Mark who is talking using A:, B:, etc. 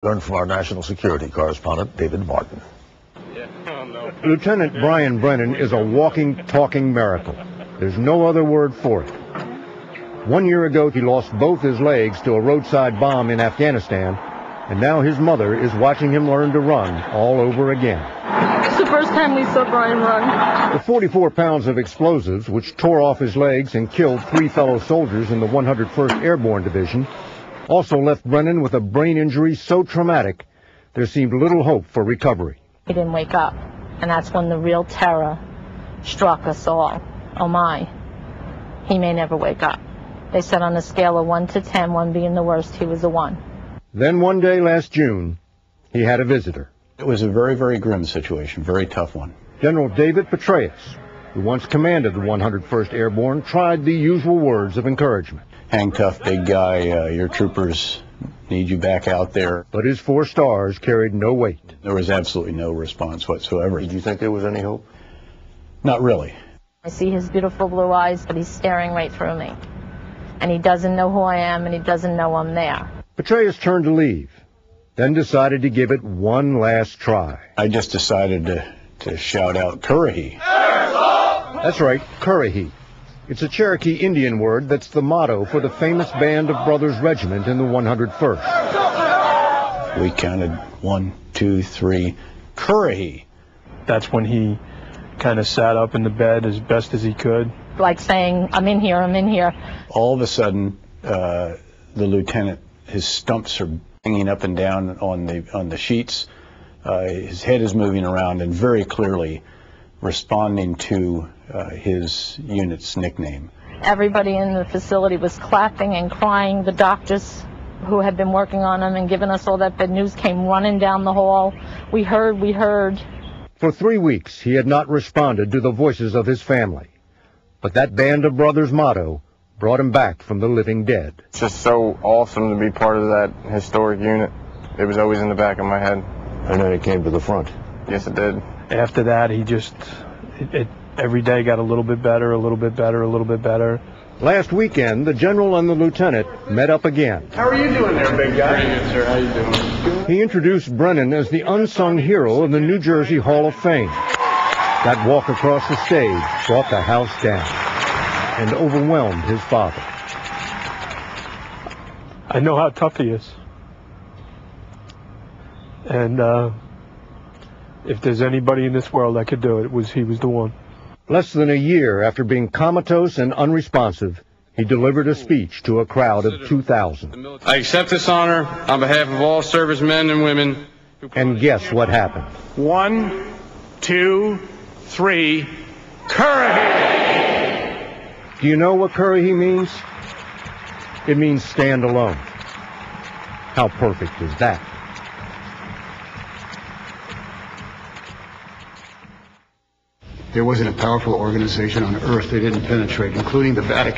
A: Learn from our national security correspondent, David Martin.
B: Lieutenant Brian Brennan is a walking, talking miracle. There's no other word for it. 1 year ago, he lost both his legs to a roadside bomb in Afghanistan, and now his mother is watching him learn to run all over again.
C: It's the first time we saw Brian run.
B: The 44 pounds of explosives, which tore off his legs and killed 3 fellow soldiers in the 101st Airborne Division, also left Brennan with a brain injury so traumatic, there seemed little hope for recovery.
D: He didn't wake up, and that's when the real terror struck us all. Oh my, he may never wake up. They said on a scale of 1 to 10, 1 being the worst, he was a 1.
B: Then one day last June, he had a visitor.
E: It was a very, very grim situation, very tough one.
B: General David Petraeus, who once commanded the 101st Airborne, tried the usual words of encouragement.
E: Hang tough, big guy. Your troopers need you back out there.
B: But his 4 stars carried no weight.
E: There was absolutely no response whatsoever.
A: Did you think there was any hope?
E: Not really.
D: I see his beautiful blue eyes, but he's staring right through me. And he doesn't know who I am, and he doesn't know I'm there.
B: Petraeus turned to leave, then decided to give it one last try.
E: I just decided to shout out, "Curahee."
B: That's right, Curahee. It's a Cherokee Indian word that's the motto for the famous Band of Brothers Regiment in the 101st.
E: We counted 1, 2, 3, Curahee.
F: That's when he kind of sat up in the bed as best as he could.
D: Like saying, I'm in here, I'm in here.
E: All of a sudden, the lieutenant, his stumps are hanging up and down on the sheets. His head is moving around and very clearly responding to his unit's nickname.
D: Everybody in the facility was clapping and crying. The doctors who had been working on him and giving us all that bad news came running down the hall. We heard.
B: For 3 weeks, he had not responded to the voices of his family. But that Band of Brothers motto brought him back from the living dead.
G: It's just so awesome to be part of that historic unit. It was always in the back of my head.
A: And then it came to the front.
G: Yes, it did.
F: After that, he just, every day got a little bit better, a little bit better, a little bit better.
B: Last weekend, the general and the lieutenant met up again.
G: How are you doing there, big guy? Very good, sir. How you doing?
B: He introduced Brennan as the unsung hero of the New Jersey Hall of Fame. That walk across the stage brought the house down and overwhelmed his father.
F: I know how tough he is. And if there's anybody in this world that could do it, he was the one.
B: Less than a year after being comatose and unresponsive, he delivered a speech to a crowd of 2,000.
H: I accept this honor on behalf of all servicemen and women.
B: And guess what happened?
G: 1, 2, 3, Curahee!
B: Do you know what Curahee means? It means stand alone. How perfect is that?
I: There wasn't a powerful organization on earth they didn't penetrate, including the Vatican.